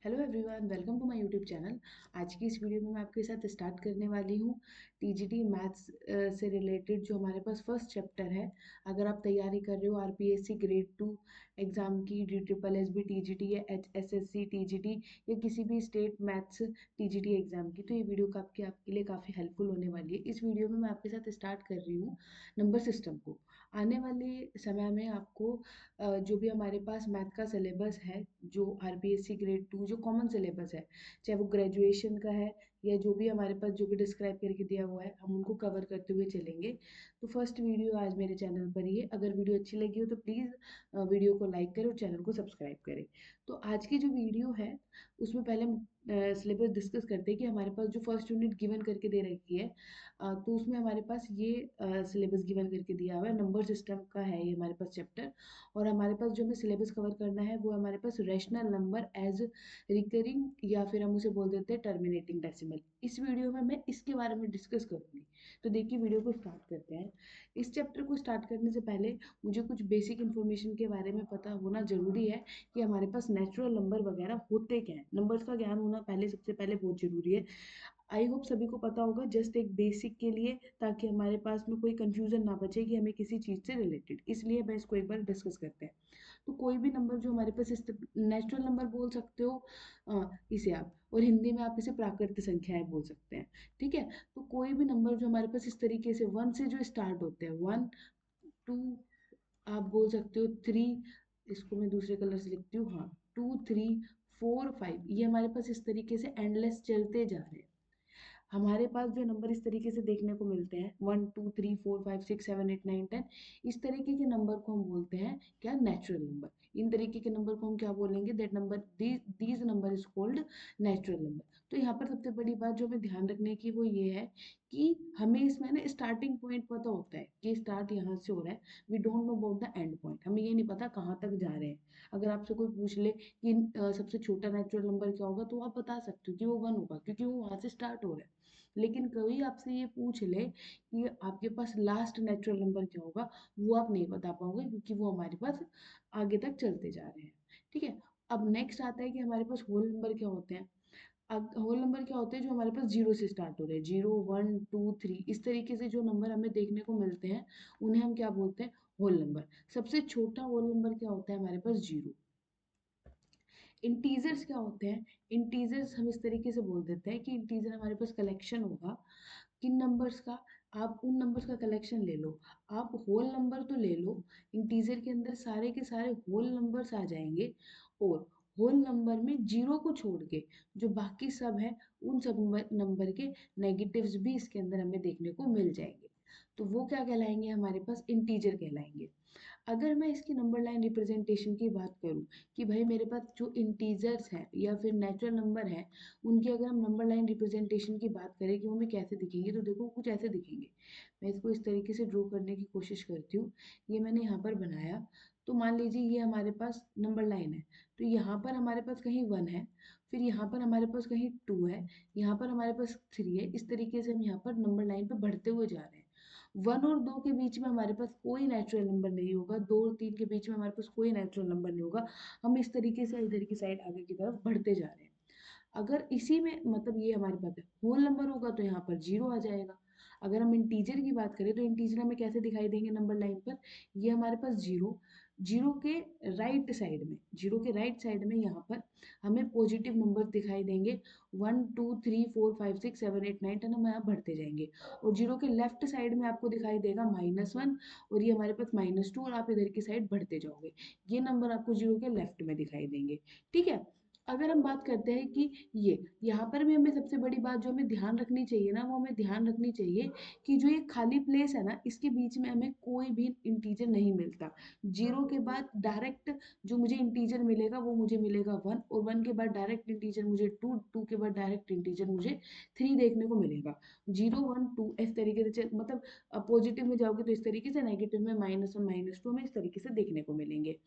Hello everyone, welcome to my YouTube channel. आज की इस वीडियो में मैं आपके साथ स्टार्ट करने वाली हूँ टीजीटी मैथ्स से रिलेटेड जो हमारे पास फर्स्ट चैप्टर है। अगर आप तैयारी कर रहे हो आरपीएससी ग्रेड 2 एग्जाम की, D triple S B TGT या एचएसएससी टीजीटी या किसी भी स्टेट मैथ्स टीजीटी एग्जाम की, तो ये वीडियो आपके लिए काफ़ी हेल्पफुल होने वाली है। इस वीडियो में मैं आपके साथ स्टार्ट कर रही हूँ नंबर सिस्टम को। आने वाले समय में आपको जो भी हमारे पास मैथ का सिलेबस है, जो आरपीएससी ग्रेड 2 जो कॉमन सिलेबस है, चाहे वो ग्रेजुएशन का है या जो भी हमारे पास जो भी डिस्क्राइब करके दिया हुआ है, हम उनको कवर करते हुए चलेंगे। तो फर्स्ट वीडियो आज मेरे चैनल पर ही है। अगर वीडियो अच्छी लगी हो तो प्लीज़ वीडियो को लाइक करें और चैनल को सब्सक्राइब करें। तो आज की जो वीडियो है उसमें पहले हम सिलेबस डिस्कस करते हैं कि हमारे पास जो फर्स्ट यूनिट गिवन करके दे रखी है, तो उसमें हमारे पास ये सिलेबस गिवन करके दिया हुआ है। नंबर सिस्टम का है ये हमारे पास चैप्टर। और हमारे पास जो हमें सिलेबस कवर करना है वो हमारे पास रैशनल नंबर एज रिकरिंग, या फिर हम उसे बोल देते हैं टर्मिनेटिंग डेसिमल। इस वीडियो में मैं इसके बारे में डिस्कस करूंगी। तो देखिए वीडियो को स्टार्ट करते हैं। इस चैप्टर को स्टार्ट करने से पहले मुझे कुछ बेसिक इन्फॉर्मेशन के बारे में पता होना जरूरी है कि हमारे पास नेचुरल नंबर वगैरह होते क्या हैं। नंबर्स का ज्ञान होना पहले सबसे पहले बहुत जरूरी है। आई होप सभी को पता होगा, जस्ट एक बेसिक के लिए, ताकि हमारे पास में कोई कंफ्यूजन ना बचे कि हमें किसी चीज़ से रिलेटेड। इसलिए मैं इसको एक बार डिस्कस करते हैं। तो कोई भी नंबर जो हमारे पास नेचुरल नंबर बोल सकते हो इसे आप, और हिंदी में आप इसे प्राकृतिक संख्याएं बोल सकते हैं। ठीक है। तो कोई भी नंबर जो हमारे पास इस तरीके से वन से जो स्टार्ट होते हैं, वन, टू, आप बोल सकते हो थ्री, इसको मैं दूसरे कलर से लिखती हूँ, हाँ, टू, थ्री, फोर, फाइव, ये हमारे पास इस तरीके से एंडलेस चलते जा रहे हैं। हमारे पास जो नंबर इस तरीके से देखने को मिलते हैं, 1 2 3 4 5 6 7 8 9 10, इस तरीके के नंबर को हम बोलते हैं क्या, नेचुरल नंबर। इन तरीके के नंबर को हम क्या बोलेंगे, that number, these number is called natural number. तो यहाँ पर सबसे बड़ी बात जो हमें ध्यान रखने की वो ये है कि हमें इसमें ना स्टार्टिंग पॉइंट पता होता है कि स्टार्ट यहाँ से हो रहा है। We don't know about the end point, हमें ये नहीं पता कहाँ तक जा रहे हैं। अगर आपसे कोई पूछ ले कि सबसे छोटा नेचुरल नंबर क्या होगा, तो आप बता सकते हो कि वो वन होगा, क्योंकि वो वहां से स्टार्ट हो रहा है। लेकिन कोई आपसे ये पूछ ले कि आपके पास लास्ट नेचुरल नंबर क्या होगा, वो आप नहीं बता पाओगे, क्योंकि वो हमारे पास आगे तक चलते जा रहे हैं। ठीक है। अब नेक्स्ट आता है कि हमारे पास होल नंबर क्या होते हैं। अब होल नंबर क्या होते हैं, जो हमारे पास जीरो से स्टार्ट हो रहे हैं, 0 1 2 3, इस तरीके से जो नंबर हमें देखने को मिलते हैं उन्हें हम क्या बोलते हैं, होल नंबर। सबसे छोटा होल नंबर क्या होता है हमारे पास, जीरो। इंटीजर्स क्या होते हैं, इंटीजर्स हम इस तरीके से बोल देते हैं कि इंटीजर हमारे पास कलेक्शन होगा किन नंबर्स का, आप उन नंबर्स का कलेक्शन ले लो। आप होल नंबर तो ले लो, इंटीजर के अंदर सारे के सारे होल नंबर्स आ जाएंगे, और होल नंबर में जीरो को छोड़ के जो बाकी सब है, उन सब नंबर के नेगेटिव्स भी इसके अंदर हमें देखने को मिल जाएंगे। तो वो क्या कहलाएंगे, हमारे पास इंटीजर कहलाएंगे। अगर मैं इसकी नंबर लाइन रिप्रेजेंटेशन की बात करूं कि भाई मेरे पास जो इंटीजर्स हैं या फिर नेचुरल नंबर हैं, उनकी अगर हम नंबर लाइन रिप्रेजेंटेशन की बात करें कि वो हमें कैसे दिखेंगे, तो देखो कुछ ऐसे दिखेंगे। मैं इसको इस तरीके से ड्रॉ करने की कोशिश करती हूँ। ये मैंने यहाँ पर बनाया। तो मान लीजिए ये हमारे पास नंबर लाइन है। तो यहाँ पर हमारे पास कहीं वन है, फिर यहाँ पर हमारे पास कहीं टू है, यहाँ पर हमारे पास थ्री है। इस तरीके से हम यहाँ पर नंबर लाइन पर बढ़ते हुए जा रहे हैं। वन और दो के बीच में हमारे पास कोई नेचुरल नंबर नहीं होगा, दो और तीन के बीच में हमारे पास कोई नेचुरल नंबर नहीं होगा। हम इस तरीके से इधर की साइड आगे की तरफ बढ़ते जा रहे हैं। अगर इसी में मतलब ये हमारे पास है होल नंबर होगा, तो यहाँ पर जीरो आ जाएगा। अगर हम इंटीजर की बात करें तो इंटीजर हमें कैसे दिखाई देंगे नंबर लाइन पर, ये हमारे पास जीरो, जीरो के राइट साइड में, जीरो के राइट साइड में यहाँ पर हमें पॉजिटिव नंबर दिखाई देंगे, 1 2 3 4 5 6 7 8 9 10, हम यहाँ बढ़ते जाएंगे। और जीरो के लेफ्ट साइड में आपको दिखाई देगा -1, और ये हमारे पास -2, और आप इधर की साइड बढ़ते जाओगे। ये नंबर आपको जीरो के लेफ्ट में दिखाई देंगे। ठीक है। अगर हम बात करते हैं कि ये यहाँ पर भी हमें सबसे बड़ी बात जो हमें ध्यान रखनी चाहिए ना, वो हमें ध्यान रखनी चाहिए कि जो ये खाली प्लेस है ना, इसके बीच में हमें कोई भी इंटीजर नहीं मिलता। जीरो के बाद डायरेक्ट जो मुझे इंटीजर मिलेगा वो मुझे मिलेगा वन, और वन के बाद डायरेक्ट इंटीजर मुझे टू, टू के बाद डायरेक्ट इंटीजर मुझे थ्री देखने को मिलेगा। 0 1 2 इस तरीके से मतलब पॉजिटिव में जाओगे तो इस तरीके से, नेगेटिव में -1 -2 हमें इस तरीके से देखने को मिलेंगे।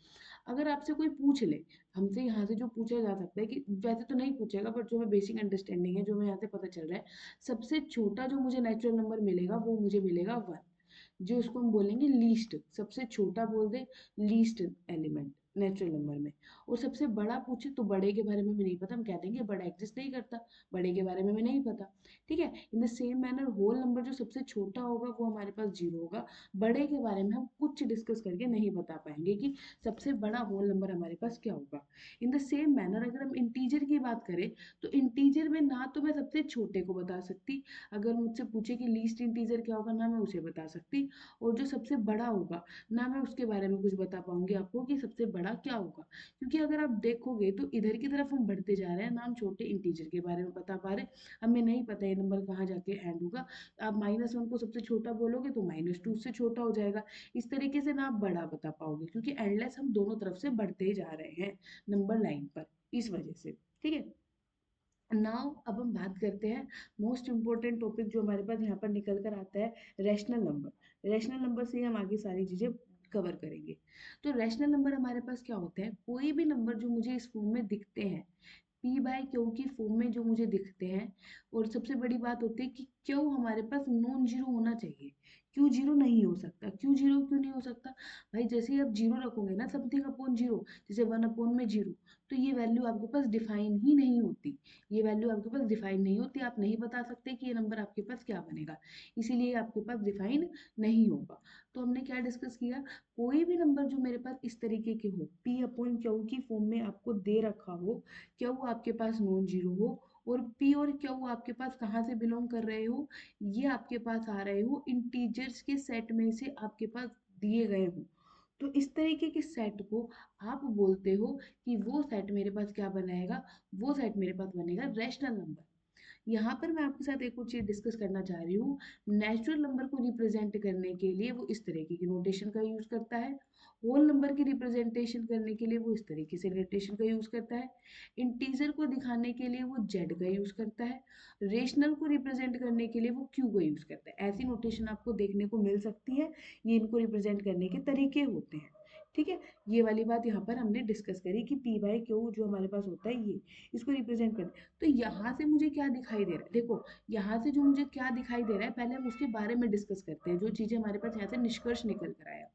अगर आपसे कोई पूछ ले, हमसे यहाँ से जो पूछा जा सकता है, कि वैसे तो नहीं पूछेगा बट जो हमें बेसिक अंडरस्टैंडिंग है, जो हमें यहाँ से पता चल रहा है, सबसे छोटा जो मुझे नेचुरल नंबर मिलेगा वो मुझे मिलेगा वन, जो उसको हम बोलेंगे लीस्ट, सबसे छोटा बोल दे, लीस्ट एलिमेंट, नेचुरल नंबर में। और सबसे बड़ा पूछे तो बड़े के बारे में भी नहीं पता, हम कह देंगे बड़ा एग्जिस्ट नहीं करता, बड़े के बारे में भी नहीं पता। ठीक है, in the same manner whole number जो सबसे छोटा होगा वो हमारे पास जीरो होगा। बड़े के बारे में हम कुछ डिस्कस करके नहीं बता पाएंगे कि सबसे बड़ा होल नंबर हमारे पास क्या होगा। इन द सेम मैनर अगर हम इंटीजर की बात करें तो इंटीजर में ना तो मैं सबसे छोटे को बता सकती, अगर मुझसे पूछे कि लीस्ट इंटीजर क्या होगा ना मैं उसे बता सकती, और जो सबसे बड़ा होगा ना मैं उसके बारे में कुछ बता पाऊंगी आपको कि सबसे बड़ा क्या होगा। क्योंकि अगर आप देखोगे तो इधर की तरफ हम बढ़ते जा रहे हैं ना, हम छोटे इंटीजर के बारे में बता पा रहे, हमें नहीं पता ये नंबर कहाँ जाके एंड होगा। आप -1 को सबसे छोटा बोलोगे तो -2 उससे छोटा हो जाएगा। इस तरीके से ना आप बड़ा बता पाओगे, क्योंकि एंडलेस हम दोनों तरफ से बढ़ते जा रहे हैं नंबर लाइन पर, इस वजह से। ठीक है, नाउ अब हम बात करते हैं मोस्ट इंपॉर्टेंट टॉपिक जो हमारे पास यहाँ पर निकल कर आता है, रैशनल नंबर। रैशनल नंबर से ही हम आगे सारी चीजें कवर करेंगे। तो रैशनल नंबर हमारे पास क्या होते हैं, कोई भी नंबर जो मुझे इस फॉर्म में दिखते हैं, पी बाई क्यू की फॉर्म में जो मुझे दिखते हैं। और सबसे बड़ी बात होती है कि क्यू हमारे पास नॉन जीरो होना चाहिए, क्यू जीरो नहीं हो सकता। क्यू जीरो क्यों नहीं हो सकता भाई, जैसे ही आप जीरो रखोगे ना समथिंग अपॉन जीरो, जैसे 1 अपॉन में जीरो, तो ये वैल्यू आपके पास डिफाइन ही नहीं होती। ये वैल्यू आपके पास डिफाइन नहीं होती, आप नहीं बता सकते कि ये नंबर आपके पास क्या बनेगा, इसीलिए आपके पास डिफाइन नहीं होगा। तो हमने क्या डिस्कस किया, कोई भी नंबर जो मेरे पास इस तरीके के हो, पी अपॉन क्यू की फॉर्म में आपको दे रखा हो, क्यू आपके पास नॉन जीरो हो, और पी और क्यू आपके पास कहाँ से बिलोंग कर रहे हो, ये आपके पास आ रहे हो इंटीजर्स के सेट में से आपके पास दिए गए हो, तो इस तरीके के सेट को आप बोलते हो कि वो सेट मेरे पास क्या बनाएगा, वो सेट मेरे पास बनेगा रैशनल नंबर। यहाँ पर मैं आपके साथ एक और चीज डिस्कस करना चाह रही हूँ, नेचुरल नंबर को रिप्रेजेंट करने के लिए वो इस तरीके की नोटेशन का यूज करता है, होल नंबर की रिप्रेजेंटेशन करने के लिए वो इस तरीके से नोटेशन का यूज करता है, इंटीजर को दिखाने के लिए वो जेड का यूज करता है, रेशनल को रिप्रेजेंट करने के लिए वो क्यू का यूज करता है। ऐसी नोटेशन आपको देखने को मिल सकती है, ये इनको रिप्रेजेंट करने के तरीके होते हैं। ठीक है, ये वाली बात यहाँ पर हमने डिस्कस करी कि पी बाई क्यू जो हमारे पास होता है ये इसको रिप्रेजेंट करते हैं। तो यहाँ से मुझे क्या दिखाई दे रहा है, देखो यहाँ से जो मुझे क्या दिखाई दे रहा है पहले हम उसके बारे में डिस्कस करते हैं, जो चीजें हमारे पास यहाँ से निष्कर्ष निकल कर आया।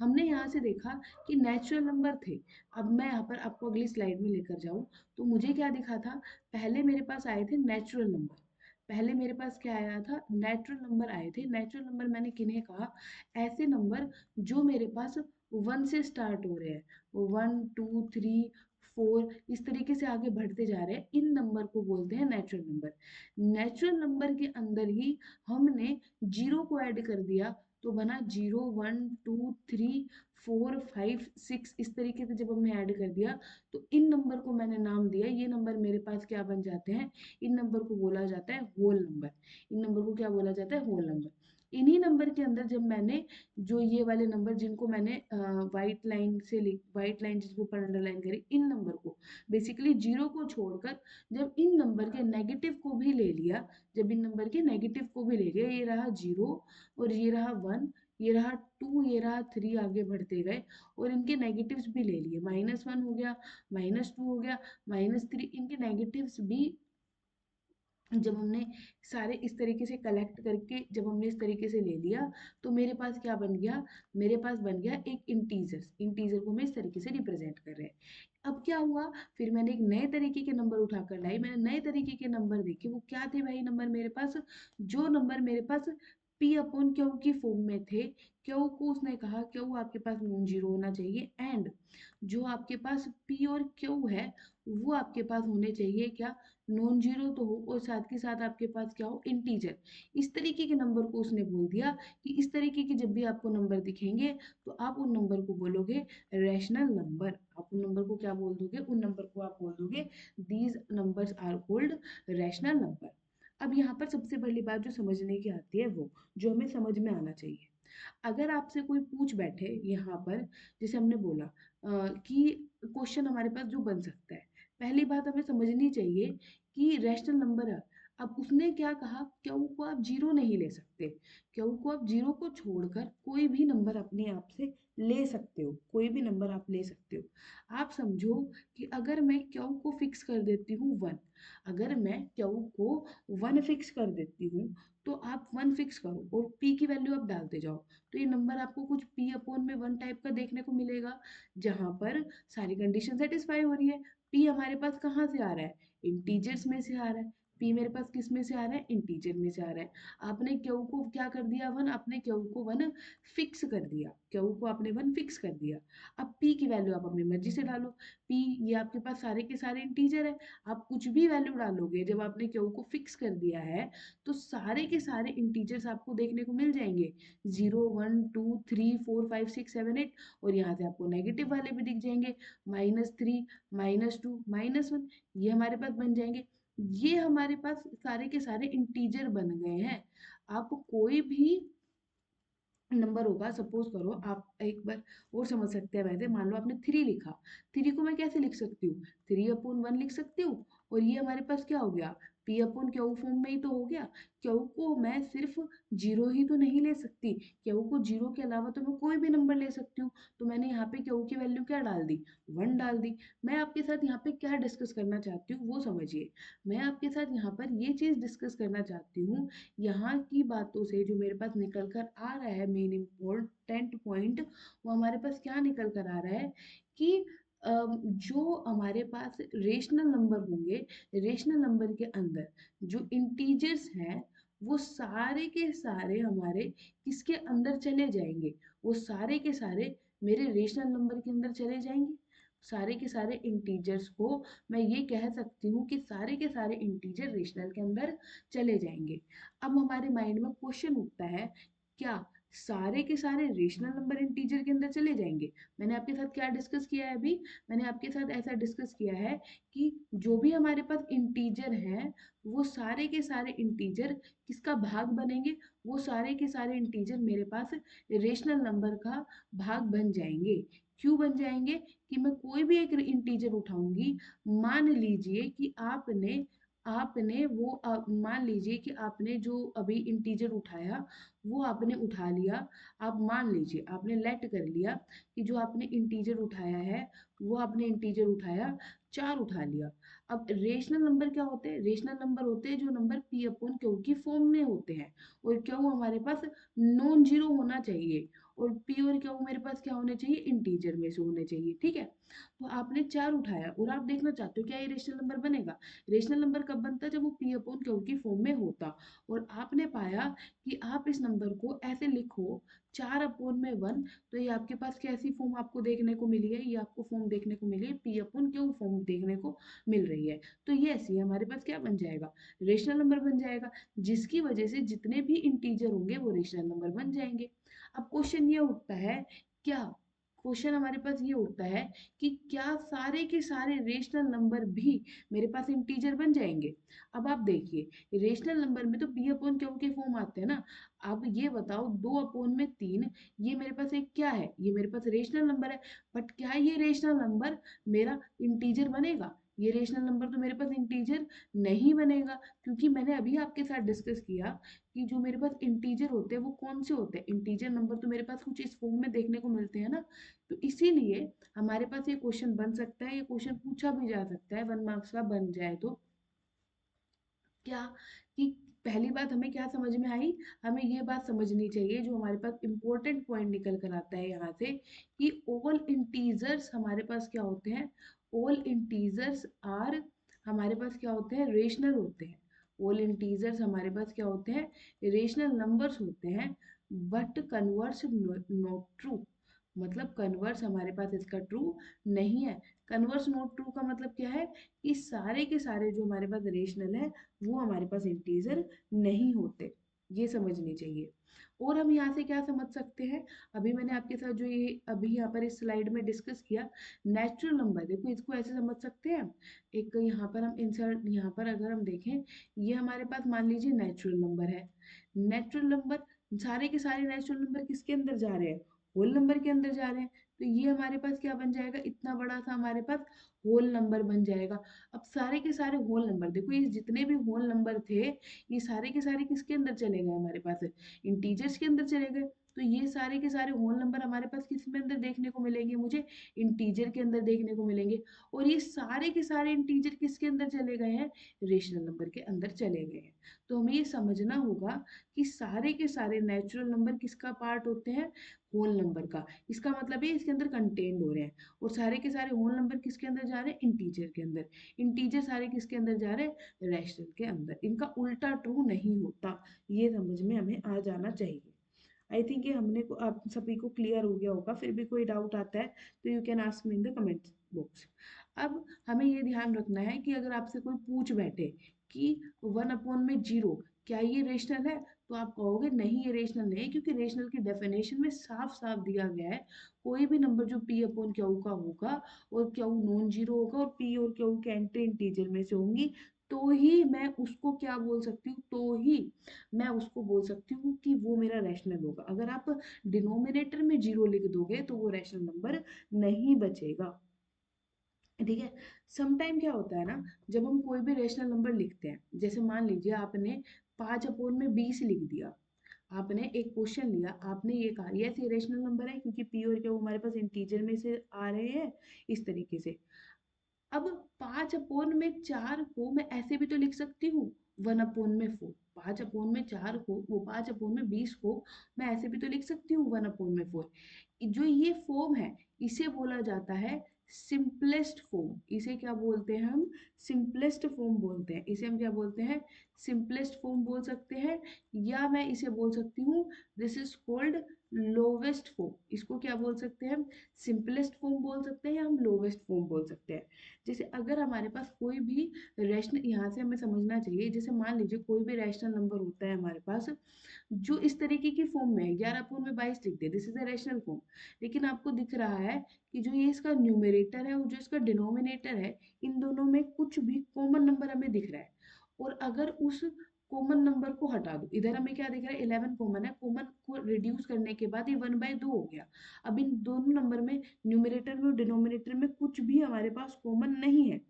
हमने यहाँ से देखा कि नेचुरल नंबर थे। अब मैं यहाँ पर आपको अगली स्लाइड में लेकर जाऊँ तो मुझे क्या दिखा था, पहले मेरे पास आए थे नेचुरल नंबर। पहले मेरे पास क्या आया था, नेचुरल नंबर आए थे। नेचुरल नंबर मैंने किन्हें कहा, ऐसे नंबर जो मेरे पास 1 से स्टार्ट हो रहे हैं, 1 2 3 4 इस तरीके से आगे बढ़ते जा रहे हैं, इन नंबर को बोलते हैं नेचुरल नंबर। नेचुरल नंबर के अंदर ही हमने जीरो को ऐड कर दिया, तो बना 0 1 2 3 4 5 6, इस तरीके से जब हमने ऐड कर दिया तो इन नंबर को मैंने नाम दिया, ये नंबर मेरे पास क्या बन जाते हैं, इन नंबर को बोला जाता है होल नंबर। इन नंबर को क्या बोला जाता है, होल नंबर। इन्हीं नंबर के अंदर जब मैंने जो ये वाले नंबर जिनको मैंने व्हाइट लाइन जिसके ऊपर अंडरलाइन करी, इन नंबर को बेसिकली जीरो को छोड़कर जब इन नंबर के नेगेटिव को भी ले लिया, जब इन नंबर के नेगेटिव को भी ले लिया, ये रहा जीरो और ये रहा 1, ये रहा 2, ये रहा 3, आगे बढ़ते गए और इनके नेगेटिव्स भी ले लिए, -1 हो गया, -2 हो गया, -3, इनके नेगेटिव्स भी जब हमने सारे इस तरीके से कलेक्ट करके जब हमने इस तरीके से ले लिया तो मेरे पास क्या बन गया, मेरे पास बन गया एक इंटीजर। इंटीजर को मैं इस तरीके से रिप्रेजेंट कर रहे हैं। अब क्या हुआ, फिर मैंने एक नए तरीके के नंबर उठाकर लाई, मैंने नए तरीके के नंबर देखे, वो क्या थे भाई नंबर मेरे पास, जो नंबर मेरे पास पी अपॉन क्यू की फॉर्म में थे। क्यू को उसने कहा क्यू आपके पास नॉन जीरो होना चाहिए, एंड जो आपके पास पी और क्यू है वो आपके पास होने चाहिए क्या, नॉन जीरो तो हो और साथ के साथ आपके पास क्या हो, इंटीजर। इस तरीके के नंबर को उसने बोल दिया कि इस तरीके के जब भी आपको नंबर दिखेंगे तो आप उन नंबर को बोलोगे रैशनल नंबर। आप उन नंबर को क्या बोल दोगे, उन नंबर को आप बोल दोगे these numbers are called rational number. अब यहाँ पर सबसे पहली बात जो समझने की आती है वो जो हमें समझ में आना चाहिए, अगर आपसे कोई पूछ बैठे यहाँ पर, जैसे हमने बोला कि क्वेश्चन हमारे पास जो बन सकता है, पहली बात हमें समझनी चाहिए कि रैशनल नंबर है। अब उसने क्या कहा, क्यू को आप जीरो नहीं ले सकते, क्यू को आप जीरो को छोड़कर कोई भी नंबर अपने आप से ले सकते हो, कोई भी नंबर आप ले सकते हो। आप समझो कि अगर मैं क्यू को फिक्स कर देती हूँ 1, अगर मैं क्यू को 1 फिक्स कर देती हूँ, तो आप 1 फिक्स करो और p की वैल्यू आप डालते जाओ, तो ये नंबर आपको कुछ p अपॉन में 1 टाइप का देखने को मिलेगा, जहां पर सारी कंडीशन सेटिस्फाई हो रही है। p हमारे पास कहाँ से आ रहा है, इंटीजर्स में से आ रहा है। p मेरे पास किस में से आ रहा है, इंटीजर में से आ रहा है। आपने क्यू को क्या कर दिया 1, आपने क्यू को 1 फिक्स कर दिया, क्यू को आपने 1 फिक्स कर दिया। अब p की वैल्यू आप अपनी मर्जी से डालो। p ये आपके पास सारे के सारे इंटीजर है, आप कुछ भी वैल्यू डालोगे, जब आपने क्यू को फिक्स कर दिया है तो सारे के सारे इंटीजर्स आपको देखने को मिल जाएंगे, 0 1 2 3 4 5 6 7 8, और यहाँ से आपको नेगेटिव वाले भी दिख जाएंगे, -3 -2 -1, ये हमारे पास बन जाएंगे। ये हमारे पास सारे के सारे इंटीजर बन गए हैं। आप कोई भी नंबर होगा, सपोज करो आप एक बार और समझ सकते हैं, वैसे मान लो आपने 3 लिखा, 3 को मैं कैसे लिख सकती हूँ, 3/1 लिख सकती हूँ, और ये हमारे पास क्या हो गया, p/q फॉर्म में ही तो हो गया। क्यू को मैं सिर्फ 0 ही तो नहीं ले सकती, क्यू को 0 के अलावा तो मैं कोई भी नंबर ले सकती हूँ, तो मैंने यहाँ पे क्यू की वैल्यू क्या डाल दी, 1 डाल दी। मैं आपके साथ यहाँ पे क्या डिस्कस करना चाहती हूँ वो समझिए, मैं आपके साथ यहाँ पर ये चीज़ डिस्कस करना चाहती हूँ, यहाँ की बातों से जो मेरे पास निकल कर आ रहा है मेन इम्पोर्टेंट पॉइंट, वो हमारे पास क्या निकल कर आ रहा है कि जो हमारे पास रेशनल नंबर होंगे, रेशनल नंबर के अंदर जो इंटीजर्स हैं वो सारे के सारे हमारे किसके अंदर चले जाएंगे, वो सारे के सारे मेरे रेशनल नंबर के अंदर चले जाएंगे। सारे के सारे इंटीजर्स को मैं ये कह सकती हूँ कि सारे के सारे इंटीजर रेशनल के अंदर चले जाएंगे। अब हमारे माइंड में क्वेश्चन उठता है, क्या सारे के सारे रेशनल नंबर इंटीजर के अंदर चले जाएंगे। मैंने आपके साथ क्या डिस्कस किया है अभी, मैंने आपके साथ ऐसा डिस्कस किया है कि जो भी हमारे पास इंटीजर हैं वो सारे के सारे इंटीजर किसका भाग बनेंगे, वो सारे के सारे इंटीजर मेरे पास रेशनल नंबर का भाग बन जाएंगे। क्यों बन जाएंगे, कि मैं कोई भी एक इंटीजर उठाऊंगी, मान लीजिए कि आपने आपने वो मान लीजिए कि आपने जो अभी इंटीजर उठाया वो आपने उठा लिया, आप मान लीजिए आपने लेट कर लिया कि जो आपने इंटीजर उठाया है वो आपने इंटीजर उठाया 4 उठा लिया। अब रेशनल नंबर क्या होते हैं, रेशनल नंबर होते हैं जो नंबर p/q की फॉर्म में होते हैं, और क्यू हमारे पास नॉन जीरो होना चाहिए, और p और q मेरे पास क्या होने चाहिए, इंटीजर में से होने चाहिए, ठीक है। तो आपने 4 उठाया और आप देखना चाहते हो क्या ये रेशनल नंबर बनेगा, रेशनल नंबर कब बनता है, जब वो p/q की फॉर्म में होता, और आपने पाया कि आप इस नंबर को ऐसे लिखो 4/1, तो ये आपके पास कैसी फॉर्म आपको देखने को मिली है, ये आपको फॉर्म देखने को मिली है p/q फॉर्म देखने को मिल रही है। तो ये ऐसी हमारे पास क्या बन जाएगा, रेशनल नंबर बन जाएगा, जिसकी वजह से जितने भी इंटीजर होंगे वो रेशनल नंबर बन जाएंगे। अब क्वेश्चन ये उठता है, क्या क्वेश्चन हमारे पास ये उठता है कि क्या सारे के सारे रेशनल नंबर भी मेरे पास इंटीजर बन जाएंगे। अब आप देखिए रेशनल नंबर में तो p/q के फॉर्म आते हैं ना। अब ये बताओ 2/3, ये मेरे पास एक क्या है, ये मेरे पास रेशनल नंबर है, बट क्या ये रेशनल नंबर मेरा इंटीजर बनेगा, ये रेशनल नंबर तो मेरे पास इंटीजर नहीं बनेगा, क्योंकि मैंने अभी आपके साथ डिस्कस किया कि जो मेरे पास इंटीजर होते हैं वो कौन से होते हैं, इंटीजर नंबर तो मेरे पास कुछ इस फॉर्म में देखने को मिलते हैं ना। तो इसीलिए हमारे पास ये क्वेश्चन बन सकता है, ये क्वेश्चन पूछा भी जा सकता है 1 मार्क्स का बन जाए तो, क्या कि पहली बात हमें क्या समझ में आई, हमें ये बात समझनी चाहिए जो हमारे पास इंपॉर्टेंट पॉइंट निकल कर आता है यहाँ से, कि ऑल इंटीजर्स हमारे पास क्या होते हैं, ऑल इंटीजर्स आर हमारे पास क्या होते हैं, रेशनल होते हैं। ऑल इंटीजर्स हमारे पास क्या होते हैं, रेशनल नंबर्स होते हैं, बट कन्वर्स नॉट ट्रू, मतलब कन्वर्स हमारे पास इसका ट्रू नहीं है। कन्वर्स नॉट ट्रू का मतलब क्या है, कि सारे के सारे जो हमारे पास रेशनल है वो हमारे पास इंटीजर नहीं होते, ये समझनी चाहिए। और हम यहाँ से क्या समझ सकते हैं, अभी मैंने आपके साथ जो ये अभी यहाँ पर इस स्लाइड में डिस्कस किया, नेचुरल नंबर, देखो इसको ऐसे समझ सकते हैं, एक यहाँ पर हम इंसर्ट, यहाँ पर अगर हम देखें ये हमारे पास मान लीजिए नेचुरल नंबर है, नेचुरल नंबर, सारे के सारे नेचुरल नंबर किसके अंदर जा रहे हैं, होल नंबर के अंदर जा रहे हैं, तो ये हमारे पास क्या बन जाएगा, इतना बड़ा सा हमारे पास होल नंबर बन जाएगा। अब सारे के सारे होल नंबर देखो, ये जितने भी होल नंबर थे ये सारे के सारे किसके अंदर चले गए, हमारे पास इंटीजर्स के अंदर चले गए। तो ये सारे के सारे होल नंबर हमारे पास किस में अंदर देखने को मिलेंगे, मुझे इंटीजर के अंदर देखने को मिलेंगे। और ये सारे के सारे इंटीजर किसके अंदर चले गए हैं, रेशनल नंबर के अंदर चले गए हैं। तो हमें ये समझना होगा कि सारे के सारे नेचुरल नंबर किसका पार्ट होते हैं, होल नंबर का। इसका मतलब है इसके अंदर कंटेन्ड हो रहे हैं। और सारे के सारे होल नंबर किसके अंदर जा रहे हैं, इंटीजर के अंदर। इंटीजर सारे किसके अंदर जा रहे हैं, रैशनल के अंदर। इनका उल्टा ट्रू नहीं होता, ये समझ में हमें आ जाना चाहिए। आई थिंक ये हमने को आप सभी को क्लियर हो गया होगा। फिर भी कोई डाउट आता है तो you can ask me in the comment box. अब हमें ये ध्यान रखना है कि अगर आपसे कोई पूछ बैठे कि 1/0 क्या ये रेशनल है, तो आप कहोगे नहीं ये रेशनल नहीं है, क्योंकि रेशनल की डेफिनेशन में साफ साफ दिया गया है कोई भी नंबर जो p/q का होगा और q नॉन जीरो होगा और p और q के एंट्री इंटीजर में से होंगी, तो ही मैं उसको क्या बोल सकती हूँ, तो ही मैं उसको बोल सकती हूँ कि वो मेरा रैशनल होगा। अगर आप डिनोमिनेटर में जीरो लिख दोगे तो वो रैशनल नंबर नहीं बचेगा। ठीक है। समटाइम क्या होता है ना, जब हम कोई भी रेशनल नंबर लिखते हैं, जैसे मान लीजिए आपने 5/20 लिख दिया। आपने एक क्वेश्चन लिया, आपने ये कहा यस ये रेशनल नंबर है क्योंकि पी और क्यू हमारे पास इंटीजर में से आ रहे हैं, इस तरीके से। अब 5/4 को मैं ऐसे भी तो लिख सकती हूँ 1/4। 5/4 को, वो 5/20 को मैं ऐसे भी तो लिख सकती हूँ 1/4। जो ये फॉर्म है इसे बोला जाता है सिंपलेस्ट फॉर्म। इसे क्या बोलते हैं हम, सिंपलेस्ट फॉर्म बोलते हैं। इसे हम क्या बोलते हैं, सिंपलेस्ट फॉर्म बोल सकते हैं। या मैं इसे बोल सकती हूँ this is called lowest form. इसको क्या बोल सकते हैं हम, सिंपलेस्ट फॉर्म बोल सकते हैं या हम लोवेस्ट फॉर्म बोल सकते हैं। जैसे अगर हमारे पास कोई भी रैशनल, यहाँ से हमें समझना चाहिए, जैसे मान लीजिए कोई भी रैशनल नंबर होता है हमारे पास जो इस तरीके की फॉर्म में है, 11/22 लिख दे, this is a rational form. लेकिन आपको दिख रहा है कि जो ये इसका न्यूमरेटर है और जो इसका डिनोमिनेटर है, इन दोनों में कुछ भी कॉमन नंबर हमें दिख रहा है। और अगर उस कॉमन नंबर को हटा दो, इधर हमें क्या दिख रहा है, 11 कॉमन है, कॉमन को रिड्यूस करने के बाद ये 1/2 हो गया। अब इन दोनों नंबर में, न्यूमरेटर में और डिनोमिनेटर में कुछ भी हमारे पास कॉमन नहीं है।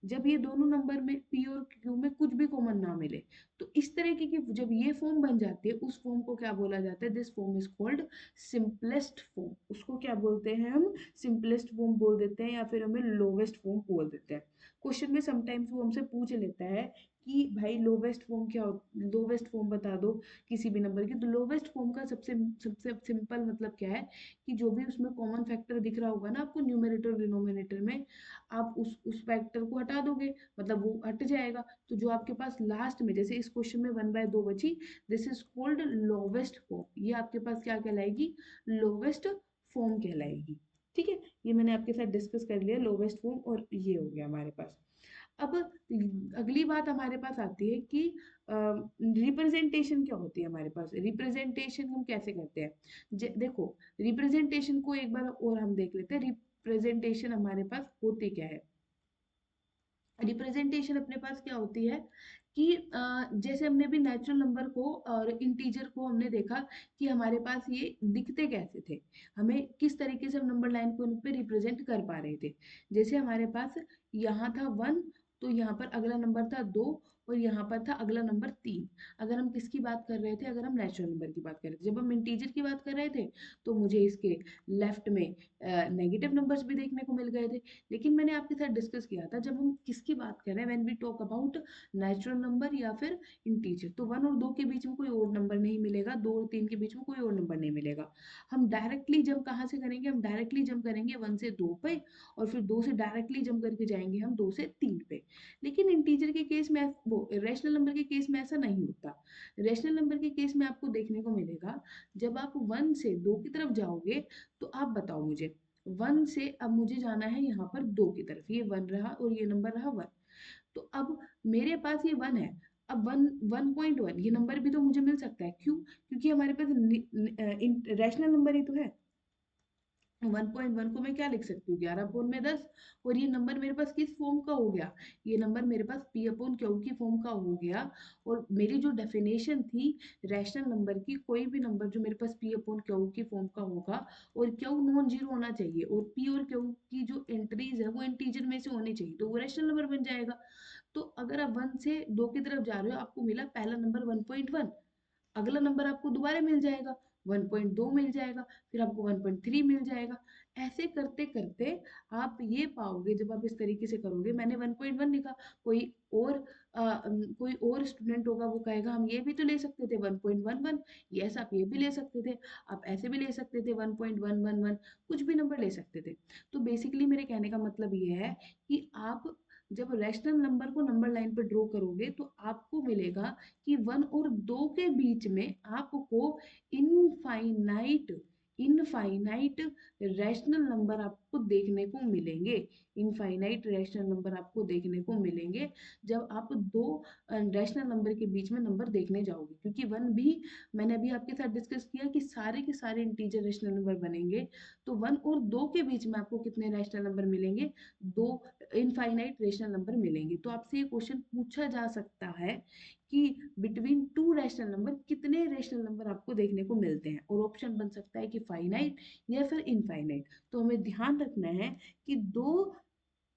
जब ये दोनों नंबर में पी और क्यू में कुछ भी कॉमन ना मिले, तो इस तरीके की जब ये फॉर्म बन जाती है, उस फॉर्म को क्या बोला जाता है, this form is called simplest form. उसको क्या बोलते हैं हम, सिंपलेस्ट फॉर्म बोल देते हैं या फिर हमें लोवेस्ट फॉर्म बोल देते हैं। क्वेश्चन में समटाइम्स वो हमसे पूछ लेता है कि भाई लोवेस्ट फॉर्म क्या, लोवेस्ट फॉर्म बता दो किसी भी नंबर की। तो लोवेस्ट फॉर्म का सबसे सबसे सिंपल मतलब क्या है कि जो भी उसमें कॉमन फैक्टर दिख रहा होगा ना आपको न्यूमरेटर और डिनोमिनेटर में, आप उस फैक्टर को हटा दोगे, मतलब वो हट जाएगा। तो जो आपके पास लास्ट में, जैसे इस क्वेश्चन में 1/2 बची, this is called lowest form. ये आपके पास क्या कहलाएगी, लोवेस्ट फॉर्म कहलाएगी। ठीक है, ये मैंने आपके साथ डिस्कस कर लिया लोवेस्ट फॉर्म, और ये हो गया हमारे पास। अब अगली बात हमारे पास आती है कि रिप्रेजेंटेशन क्या होती है हमारे पास, रिप्रेजेंटेशन हम कैसे करते हैं। देखो, रिप्रेजेंटेशन को एक बार और हम देख लेते हैं, रिप्रेजेंटेशन हमारे पास होती क्या है। रिप्रेजेंटेशन अपने पास क्या होती है कि जैसे हमने भी नेचुरल नंबर को और इंटीजर को हमने देखा कि हमारे पास ये दिखते कैसे थे, हमें किस तरीके से हम नंबर लाइन को उन पे रिप्रेजेंट कर पा रहे थे। जैसे हमारे पास यहाँ था 1, तो यहाँ पर अगला नंबर था 2, और यहाँ पर था अगला नंबर 3। अगर हम किसकी बात कर रहे थे, अगर हम नेचुरल नंबर की बात कर रहे थे। जब हम इंटीजर की बात कर रहे थे तो मुझे इसके लेफ्ट में नेगेटिव नंबर्स भी देखने को मिल गए थे। लेकिन मैंने आपके साथ डिस्कस किया था, जब हम किसकी बात कर रहे हैं, when we talk about natural number या फिर इंटीजर, तो 1 और 2 के बीच में कोई और नंबर नहीं मिलेगा, 2 और 3 के बीच में कोई और नंबर नहीं मिलेगा। हम डायरेक्टली जंप कहाँ से करेंगे, हम डायरेक्टली जंप करेंगे 1 से 2 पे, और फिर 2 से डायरेक्टली जंप करके जाएंगे हम 2 से 3 पे। लेकिन इंटीजर के केस में, वो रेशनल नंबर के केस में ऐसा नहीं होता। रेशनल नंबर के केस में आपको देखने को मिलेगा, जब आप 1 से 2 की तरफ जाओगे, तो आप बताओ मुझे, 1 से अब मुझे जाना है यहाँ पर 2 की तरफ, ये 1 रहा और ये नंबर रहा 1। तो अब मेरे पास ये 1 है, अब 1.1 ये नंबर भी तो मुझे मिल सकता है, क्यों, क्योंकि हमारे पास रैशनल नंबर ही तो है। 1.1 को मैं क्या लिख सकती हूँ, 11/10। और ये नंबर मेरे पास किस फॉर्म का हो गया, ये नंबर मेरे पास P/Q की फॉर्म का हो गया। और मेरी जो डेफिनेशन थी रैशनल नंबर की, कोई भी नंबर जो मेरे पास P/Q की फॉर्म का होगा और Q नॉन जीरो होना चाहिए और P और Q की जो एंट्रीज है वो इंटीजर में से होनी चाहिए, तो वो रैशनल नंबर बन जाएगा। तो अगर आप 1 से 2 की तरफ जा रहे हो, आपको मिला पहला नंबर 1.1, अगला नंबर आपको दोबारा मिल जाएगा 1.2 मिल जाएगा, फिर आपको 1.3 मिल जाएगा। ऐसे करते करते आप ये पाओगे, जब आप इस तरीके से करोगे, मैंने 1.1 लिखा, कोई और कोई और स्टूडेंट होगा वो कहेगा हम ये भी तो ले सकते थे 1.11, यस आप ये भी ले सकते थे, आप ऐसे भी ले सकते थे 1.111, कुछ भी नंबर ले सकते थे। तो बेसिकली मेरे कहने का मतलब ये है कि आप जब रैशनल नंबर को नंबर लाइन पर ड्रॉ करोगे तो आपको मिलेगा कि 1 और 2 के बीच में आपको इनफाइनाइट इनफाइनाइट रैशनल नंबर आपको देखने को मिलेंगे। इनफाइनाइट रैशनल नंबर आपको देखने को मिलेंगे जब आप दो रैशनल नंबर के बीच में नंबर देखने जाओगे, क्योंकि 1 भी मैंने अभी आपके साथ डिस्कस किया कि सारे के सारे इंटीजर रैशनल नंबर बनेंगे। तो 1 और 2 के बीच में आपको कितने रैशनल नंबर मिलेंगे, दो इनफाइनाइट रेशनल नंबर मिलेंगे। तो आपसे ये क्वेश्चन पूछा जा सकता है कि बिटवीन टू रैशनल नंबर कितने रैशनल नंबर आपको देखने को मिलते हैं, और ऑप्शन बन सकता है कि फाइनाइट या फिर इनफाइनाइट। तो हमें ध्यान रखना है कि दो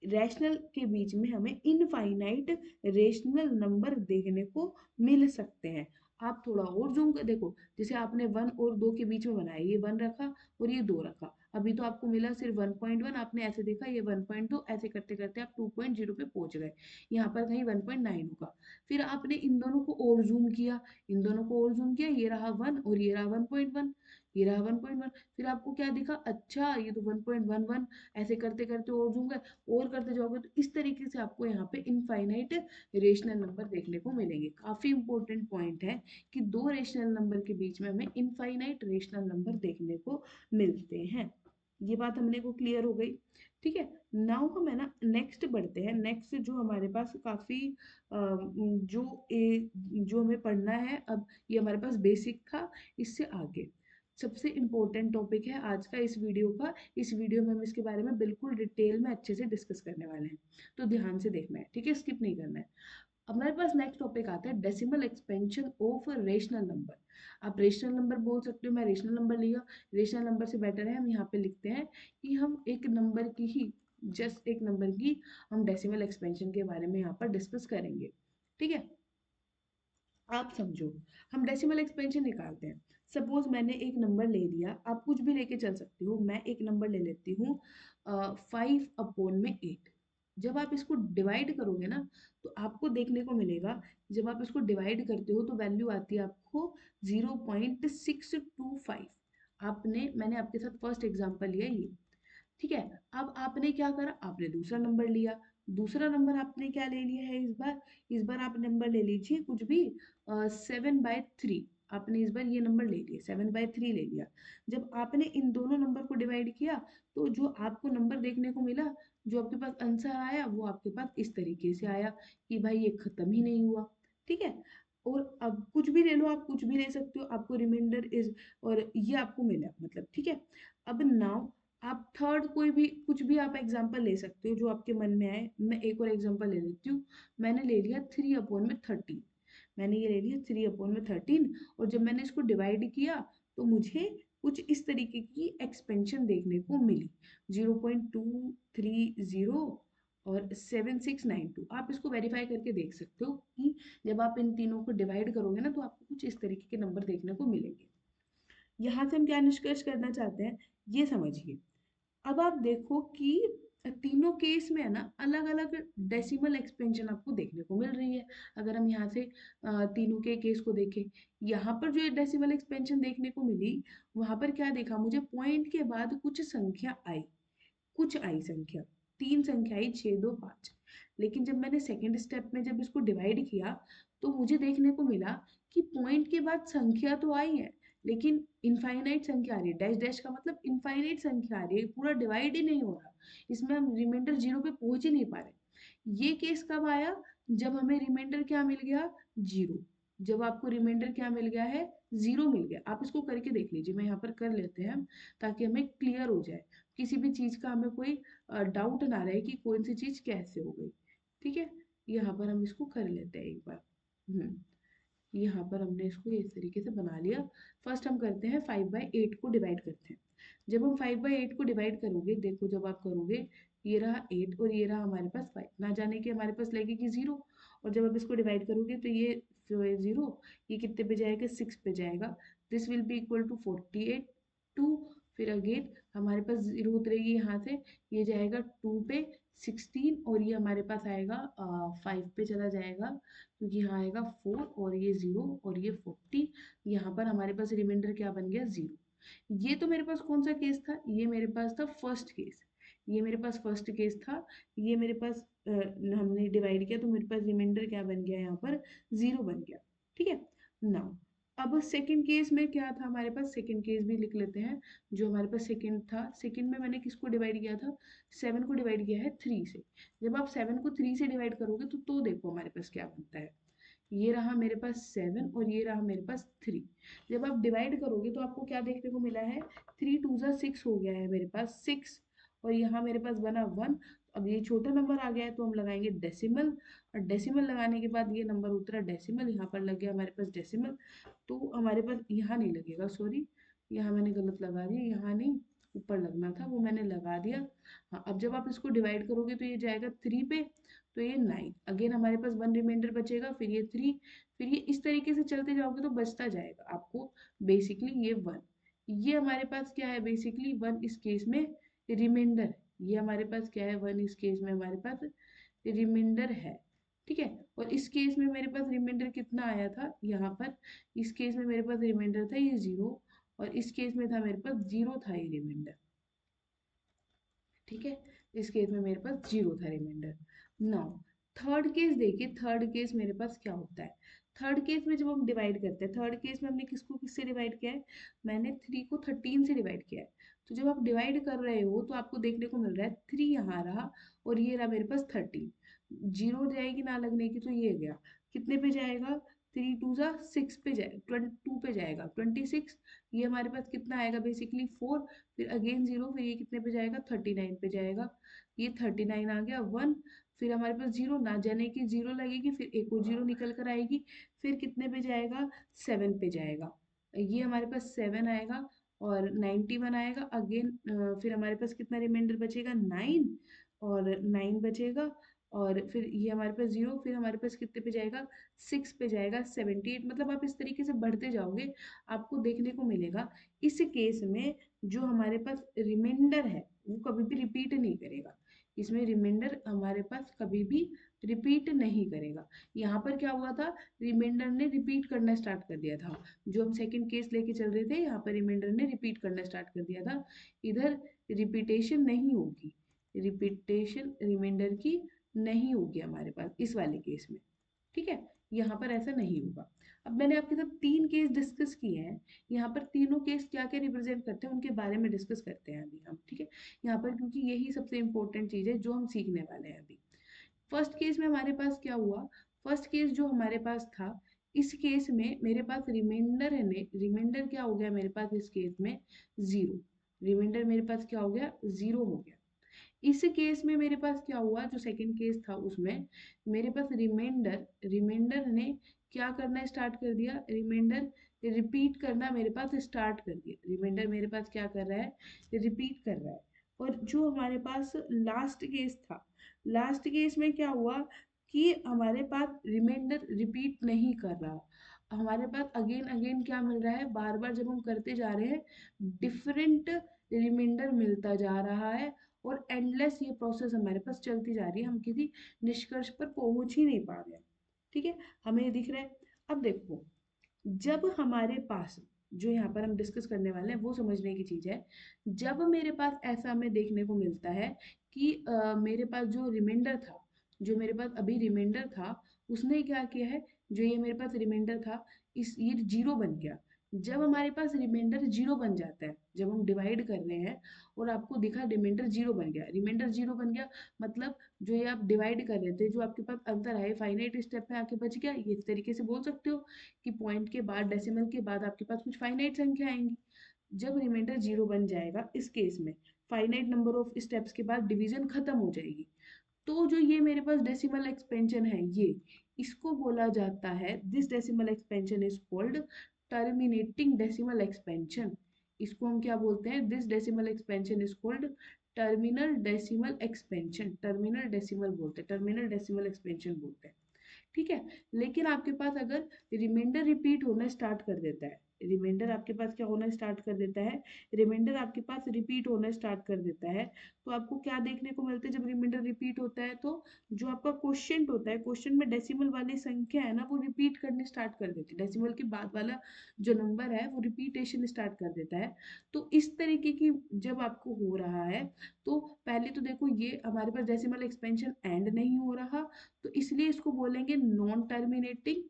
रैशनल के बीच में हमें इनफाइनाइट रेशनल नंबर देखने को मिल सकते हैं। आप थोड़ा और जूम कर देखो, जैसे आपने 1 और 2 के बीच में बनाया, ये 1 रखा और ये 2 रखा, अभी तो आपको मिला सिर्फ 1.1, आपने ऐसे देखा ये 1.2, ऐसे करते करते आप 2.0 पे पहुंच गए, यहाँ पर कहीं 1.9 होगा। फिर आपने इन दोनों को और जूम किया, इन दोनों को और जूम किया, ये रहा 1 और ये रहा 1.1, ये रहा 1.1, फिर आपको क्या दिखा, अच्छा ये तो 1.11, ऐसे करते करते और जूम गए और करते जाओगे, तो इस तरीके से आपको यहाँ पे इनफाइनाइट रेशनल नंबर देखने को मिलेंगे। काफी इंपॉर्टेंट पॉइंट है कि दो रेशनल नंबर के बीच में हमें इनफाइनाइट रेशनल नंबर देखने को मिलते हैं। ये बात हमने को क्लियर हो गई, ठीक है। नाउ हम है ना नेक्स्ट बढ़ते हैं। नेक्स्ट जो हमारे पास काफी जो हमें पढ़ना है अब, ये हमारे पास बेसिक था, इससे आगे सबसे इम्पोर्टेंट टॉपिक है आज का इस वीडियो का। इस वीडियो में हम इसके बारे में बिल्कुल डिटेल में अच्छे से डिस्कस करने वाले हैं, तो ध्यान से देखना है, ठीक है, स्किप नहीं करना है। हमारे पास नेक्स्ट टॉपिक आता है decimal expansion of rational number. आप रेशनल नंबर बोल सकते हो, मैं रेशनल नंबर लिया, रेशनल नंबर से बेटर है हम यहाँ पे लिखते हैं कि हम एक नंबर की ही, जस्ट एक नंबर की हम डेसिमल एक्सपेंशन के बारे में यहाँ पर डिस्कस करेंगे, ठीक है। आप समझो, हम डेसिमल एक्सपेंशन निकालते हैं। सपोज मैंने एक नंबर ले लिया, आप कुछ भी लेके चल सकते हो, मैं एक नंबर ले लेती हूँ 5/8। जब आप इसको डिवाइड करोगे ना, तो आपको देखने को मिलेगा, जब आप इसको डिवाइड करते हो तो वैल्यू आती है आपको 0.625। मैंने आपके साथ फर्स्ट एग्जाम्पल लिया ये, ठीक है। अब आपने क्या करा, आपने दूसरा नंबर लिया, दूसरा नंबर आपने क्या ले लिया है इस बार आप नंबर ले लीजिए कुछ भी 7/3। आपने इस बार ये नंबर ले लिया 7/3 ले लिया। जब आपने इन दोनों नंबर को डिवाइड किया, तो जो आपको नंबर देखने को मिला, जो आपके पास आंसर आया, वो आपके पास इस तरीके से आया कि भाई ये खत्म ही नहीं हुआ, ठीक है। और अब कुछ भी ले लो, आप कुछ भी ले सकते हो, आपको रिमाइंडर इज, और ये आपको मिला मतलब, ठीक है। अब नाउ आप थर्ड कोई भी कुछ भी आप एग्जांपल ले सकते हो जो आपके मन में आए। मैं एक और एग्जांपल ले लेती हूँ, मैंने ले लिया 3/13। मैंने ये ले लिया 3/13, और जब मैंने इसको डिवाइड किया तो मुझे कुछ इस तरीके की एक्सपेंशन देखने को मिली, 0.230 और 7692। आप इसको वेरीफाई करके देख सकते हो कि जब आप इन तीनों को डिवाइड करोगे ना, तो आपको कुछ इस तरीके के नंबर देखने को मिलेंगे। यहाँ से हम क्या निष्कर्ष करना चाहते हैं, ये समझिए। अब आप देखो कि तीनों केस में है ना अलग अलग डेसिमल एक्सपेंशन आपको देखने को मिल रही है। अगर हम यहाँ से तीनों के केस को देखें, यहाँ पर जो डेसिमल एक्सपेंशन देखने को मिली, वहां पर क्या देखा, मुझे पॉइंट के बाद कुछ संख्या आई, कुछ आई संख्या, तीन संख्या आई 625। लेकिन जब मैंने सेकेंड स्टेप में जब इसको डिवाइड किया, तो मुझे देखने को मिला कि पॉइंट के बाद संख्या तो आई है, लेकिन इनफाइनाइट संख्या आ रही है, डैश डैश का मतलब इनफाइनाइट संख्या आ रही है, पूरा डिवाइड ही नहीं हो रहा, इसमें हम रिमाइंडर जीरो पे पहुंच ही नहीं पा रहे। ये केस कब आया, जब हमें रिमाइंडर क्या मिल गया, जीरो। जब आपको रिमाइंडर क्या मिल गया है, 0 मिल गया। आप इसको करके देख लीजिए, मैं यहाँ पर कर लेते हैं हम, ताकि हमें क्लियर हो जाए, किसी भी चीज़ का हमें कोई डाउट ना रहे कि कौन सी चीज़ कैसे हो गई। ठीक है, यहाँ पर हम इसको कर लेते हैं एक बार। यहाँ पर हमने इसको इस तरीके से बना लिया। फर्स्ट हम करते हैं 5/8 को डिवाइड करते हैं। जब हम 5/8 को डिवाइड करोगे, देखो जब आप करोगे, ये रहा 8 और ये रहा हमारे पास 5, ना जाने कि हमारे पास लगेगी 0। और जब आप इसको डिवाइड करोगे तो ये 0, ये कितने पे जाएगा, 6 पे जाएगा। This will be equal to 48 2, फिर अगेन हमारे पास 0 उतरेगी यहाँ से, ये जाएगा 2 पे 16, और ये हमारे पास आएगा 5 पे चला जाएगा, क्योंकि यहाँ आएगा 4 और ये 0 और ये 40। यहाँ पर हमारे पास रिमाइंडर क्या बन गया, 0। ये तो मेरे पास कौन सा केस था, ये मेरे पास था फर्स्ट केस, ये मेरे पास फर्स्ट केस था। ये मेरे पास हमने डिवाइड किया तो मेरे पास रिमाइंडर क्या बन गया, यहाँ पर 0 बन गया। ठीक है, नाउ अब सेकंड केस में क्या था हमारे पास, सेकंड केस भी लिख लेते हैं। जो हमारे पास सेकंड था, सेकंड में मैंने किसको डिवाइड किया था, 7 को डिवाइड किया है 3 से। जब आप 7 को 3 से डिवाइड करोगे तो देखो हमारे पास क्या बनता है, ये रहा मेरे पास 7 और ये रहा मेरे पास 3। जब आप डिवाइड करोगे तो आपको क्या देखने को मिला है, 3 2 जा 6 हो गया है मेरे पास 6, और यहाँ मेरे पास बना 1। अब ये छोटा नंबर आ गया है तो हम लगाएंगे डेसिमल, और डेसिमल लगाने के बाद ये नंबर उतरा डेसिमल, यहाँ पर लग गया हमारे पास डेसिमल। तो हमारे पास यहाँ नहीं लगेगा, सॉरी यहाँ मैंने गलत लगा दिया, यहाँ नहीं ऊपर लगना था, वो मैंने लगा दिया। हाँ, अब जब आप इसको डिवाइड करोगे तो ये जाएगा 3 पे, तो ये 9, अगेन हमारे पास 1 रिमाइंडर बचेगा, फिर ये 3, फिर ये इस तरीके से चलते जाओगे तो बचता जाएगा आपको बेसिकली ये 1। ये हमारे पास क्या है, बेसिकली 1 इस केस में रिमाइंडर है। ये हमारे पास क्या है, 1 इस केस में हमारे पास रिमाइंडर है। ठीक है, और इस केस में मेरे पास रिमाइंडर कितना आया था, यहाँ पर इस केस में मेरे पास रिमाइंडर था ये 0, और इस केस में था मेरे पास 0 था ये रिमाइंडर। ठीक है, इस केस में मेरे पास 0 था रिमाइंडर। नाउ थर्ड केस देखिए, थर्ड केस मेरे पास क्या होता है। थर्ड केस में जब हम डिवाइड करते हैं, थर्ड केस में हमने किसको किससे डिवाइड किया है, मैंने 3 को 13 से डिवाइड किया है। तो जब आप डिवाइड कर रहे हो तो आपको देखने को मिल रहा है 3 यहाँ रहा और ये रहा मेरे पास 13, 0 जाएगी ना लगने की, तो ये गया कितने पे जाएगा, 3 2 जा 6 पे जाएगा, 22 पे जाएगा 26। ये हमारे पास कितना आएगा, बेसिकली 4, फिर अगेन 0, फिर ये कितने पे जाएगा, 39 पे जाएगा। ये 39 आ गया 1, फिर हमारे पास 0 ना जाने की 0 लगेगी, फिर एक और 0 निकल कर आएगी, फिर कितने पे जाएगा, 7 पे जाएगा। ये हमारे पास 7 आएगा और 91 आएगा अगेन। फिर हमारे पास कितना रिमाइंडर बचेगा, 9, और 9 बचेगा, और फिर ये हमारे पास 0, फिर हमारे पास कितने पे जाएगा, 6 पे जाएगा 78। मतलब आप इस तरीके से बढ़ते जाओगे, आपको देखने को मिलेगा इस केस में जो हमारे पास रिमाइंडर है वो कभी भी रिपीट नहीं करेगा। इसमें रिमाइंडर हमारे पास कभी भी रिपीट नहीं करेगा। यहाँ पर क्या हुआ था, रिमाइंडर ने रिपीट करना स्टार्ट कर दिया था। जो हम सेकंड केस लेके चल रहे थे, यहाँ पर रिमाइंडर ने रिपीट करना स्टार्ट कर दिया था। इधर रिपीटेशन नहीं होगी, रिपीटेशन रिमाइंडर की नहीं होगी हमारे पास इस वाले केस में। ठीक है, यहाँ पर ऐसा नहीं होगा। अब मैंने आपके साथ 3 केस डिस्कस किए हैं, यहाँ पर तीनों केस क्या क्या रिप्रेजेंट करते हैं उनके बारे में डिस्कस करते हैं अभी हम। ठीक है, यहाँ पर क्योंकि यही सबसे इंपॉर्टेंट चीज़ है जो हम सीखने वाले हैं अभी। फर्स्ट केस में हमारे पास क्या हुआ, फर्स्ट केस जो हमारे पास था, इस केस में मेरे पास रिमाइंडर है, रिमाइंडर क्या हो गया मेरे पास इस केस में, 0। रिमाइंडर मेरे पास क्या हो गया, 0 हो गया। इस केस में मेरे पास क्या हुआ, जो सेकंड केस था उसमें मेरे पास रिमाइंडर रिमाइंडर ने क्या करना स्टार्ट कर दिया, रिमाइंडर रिपीट करना मेरे पास स्टार्ट कर दिया। रिमाइंडर मेरे पास क्या कर रहा है, रिपीट कर रहा है। और जो हमारे पास लास्ट केस था, लास्ट केस में क्या हुआ कि हमारे पास रिमाइंडर रिपीट नहीं कर रहा, हमारे पास अगेन अगेन क्या मिल रहा है, बार बार जब हम करते जा रहे हैं डिफरेंट रिमाइंडर मिलता जा रहा है, और एंडलेस ये प्रोसेस हमारे पास चलती जा रही है, हम किसी निष्कर्ष पर पहुंच ही नहीं पा रहे हैं। ठीक है, हमें ये दिख रहा है। अब देखो, जब हमारे पास, जो यहाँ पर हम डिस्कस करने वाले हैं वो समझने की चीज है, जब मेरे पास ऐसा हमें देखने को मिलता है कि मेरे पास जो रिमाइंडर था, जो मेरे पास अभी रिमाइंडर था, उसने क्या किया है, जो ये मेरे पास रिमाइंडर था, इस ये 0 बन गया। जब हमारे पास रिमाइंडर जीरो बन जाता है, जब हम डिवाइड कर रहे हैं और आपको दिखा रिमाइंडर जीरो बन गया, रिमाइंडर जीरो बन गया मतलब जो ये आप डिवाइड कर रहे थे, जो आपके पास आंसर है फाइनाइट स्टेप में आके बच गया, ये इस तरीके से बोल सकते हो कि पॉइंट के बाद डेसिमल के बाद आपके पास कुछ फाइनाइट संख्या आएंगी। जब रिमाइंडर जीरो बन जाएगा इस केस में फाइनाइट नंबर ऑफ स्टेप्स के बाद डिवीजन खत्म हो जाएगी। तो जो ये मेरे पास डेसिमल एक्सपेंशन है, ये इसको बोला जाता है, this decimal expansion is called terminating decimal expansion. इसको हम क्या बोलते हैं, this decimal expansion is called terminal decimal expansion, terminal decimal बोलते हैं, टर्मिनल डेसिमल एक्सपेंशन बोलते हैं। ठीक है, लेकिन आपके पास अगर रिमाइंडर रिपीट होना स्टार्ट कर देता है, रिमाइंडर आपके पास क्या होना स्टार्ट कर देता है, रिमाइंडर आपके पास रिपीट होना स्टार्ट कर देता है, तो आपको क्या देखने को मिलता है जब रिमाइंडर रिपीट होता है, तो जो आपका क्वेश्चन होता है, क्वेश्चन में डेसिमल वाली संख्या है ना, वो रिपीट करने स्टार्ट कर देती है, डेसिमल के बाद वाला जो नंबर है वो रिपीटेशन स्टार्ट कर देता है। तो इस तरीके की जब आपको हो रहा है, तो पहले तो देखो ये हमारे पास डेसिमल एक्सपेंशन एंड नहीं हो रहा, तो इसलिए इसको बोलेंगे नॉन टर्मिनेटिंग।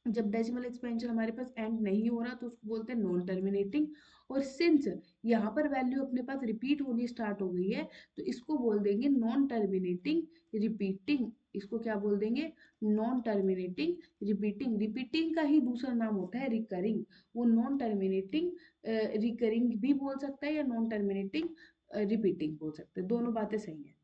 जब डेसिमल एक्सपेंशन हमारे पास एंड नहीं हो रहा तो उसको बोलते हैं नॉन टर्मिनेटिंग। और सिंस यहाँ पर वैल्यू अपने पास रिपीट होनी स्टार्ट हो गई है, तो इसको बोल देंगे नॉन टर्मिनेटिंग रिपीटिंग। इसको क्या बोल देंगे, नॉन टर्मिनेटिंग रिपीटिंग। रिपीटिंग का ही दूसरा नाम होता है रिकरिंग, वो नॉन टर्मिनेटिंग रिकरिंग भी बोल सकता है या नॉन टर्मिनेटिंग रिपीटिंग बोल सकते हैं, दोनों बातें सही हैं।